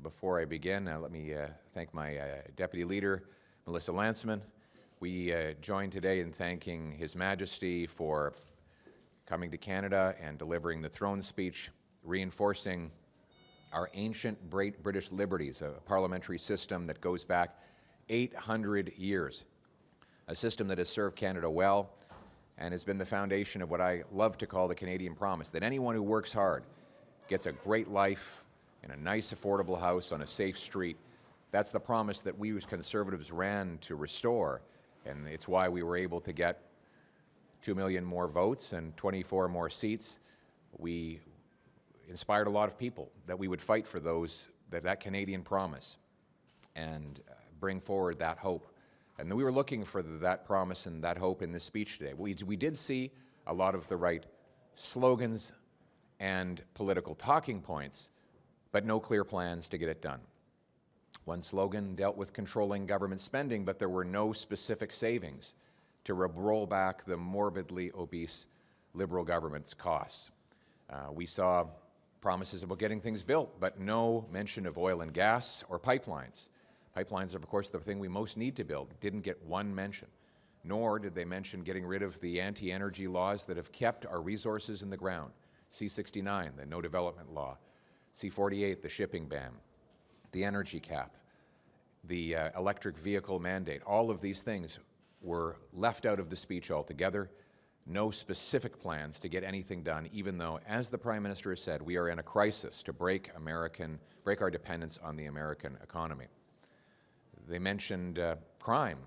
Before I begin, let me thank my Deputy Leader, Melissa Lantsman. We join today in thanking His Majesty for coming to Canada and delivering the throne speech, reinforcing our ancient British liberties, a parliamentary system that goes back 800 years, a system that has served Canada well and has been the foundation of what I love to call the Canadian promise, that anyone who works hard gets a great life in a nice, affordable house on a safe street. That's the promise that we as Conservatives ran to restore, and it's why we were able to get 2 million more votes and 24 more seats. We inspired a lot of people that we would fight for that Canadian promise and bring forward that hope. And we were looking for that promise and that hope in this speech today. We did see a lot of the right slogans and political talking points, but no clear plans to get it done. One slogan dealt with controlling government spending, but there were no specific savings to roll back the morbidly obese Liberal government's costs. We saw promises about getting things built, but no mention of oil and gas or pipelines. Pipelines are, of course, the thing we most need to build. Didn't get one mention, nor did they mention getting rid of the anti-energy laws that have kept our resources in the ground. C-69, the no development law, C-48, the shipping ban, the energy cap, the electric vehicle mandate. All of these things were left out of the speech altogether. No specific plans to get anything done, even though, as the Prime Minister has said, we are in a crisis to break our dependence on the American economy. They mentioned crime,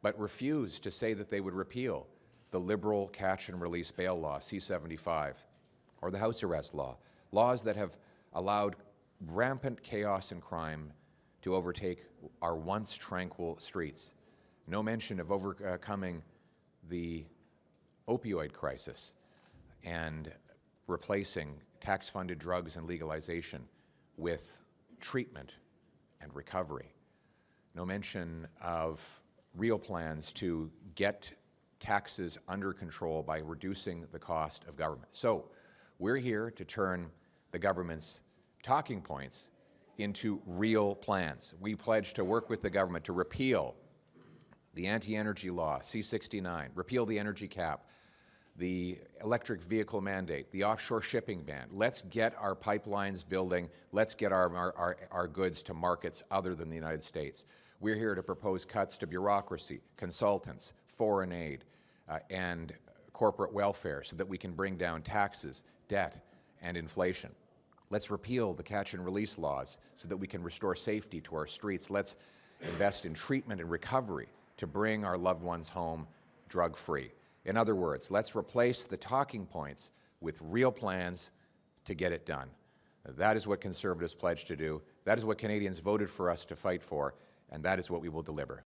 but refused to say that they would repeal the Liberal catch and release bail law, C-75, or the house arrest law, laws that have allowed rampant chaos and crime to overtake our once tranquil streets. No mention of overcoming the opioid crisis and replacing tax-funded drugs and legalization with treatment and recovery. No mention of real plans to get taxes under control by reducing the cost of government. So we're here to turn the government's talking points into real plans. We pledge to work with the government to repeal the anti-energy law, C-69, repeal the energy cap, the electric vehicle mandate, the offshore shipping ban. Let's get our pipelines building. Let's get our goods to markets other than the United States. We're here to propose cuts to bureaucracy, consultants, foreign aid, and corporate welfare so that we can bring down taxes, debt, and inflation. Let's repeal the catch and release laws so that we can restore safety to our streets. Let's invest in treatment and recovery to bring our loved ones home drug-free. In other words, let's replace the talking points with real plans to get it done. That is what Conservatives pledged to do. That is what Canadians voted for us to fight for, and that is what we will deliver.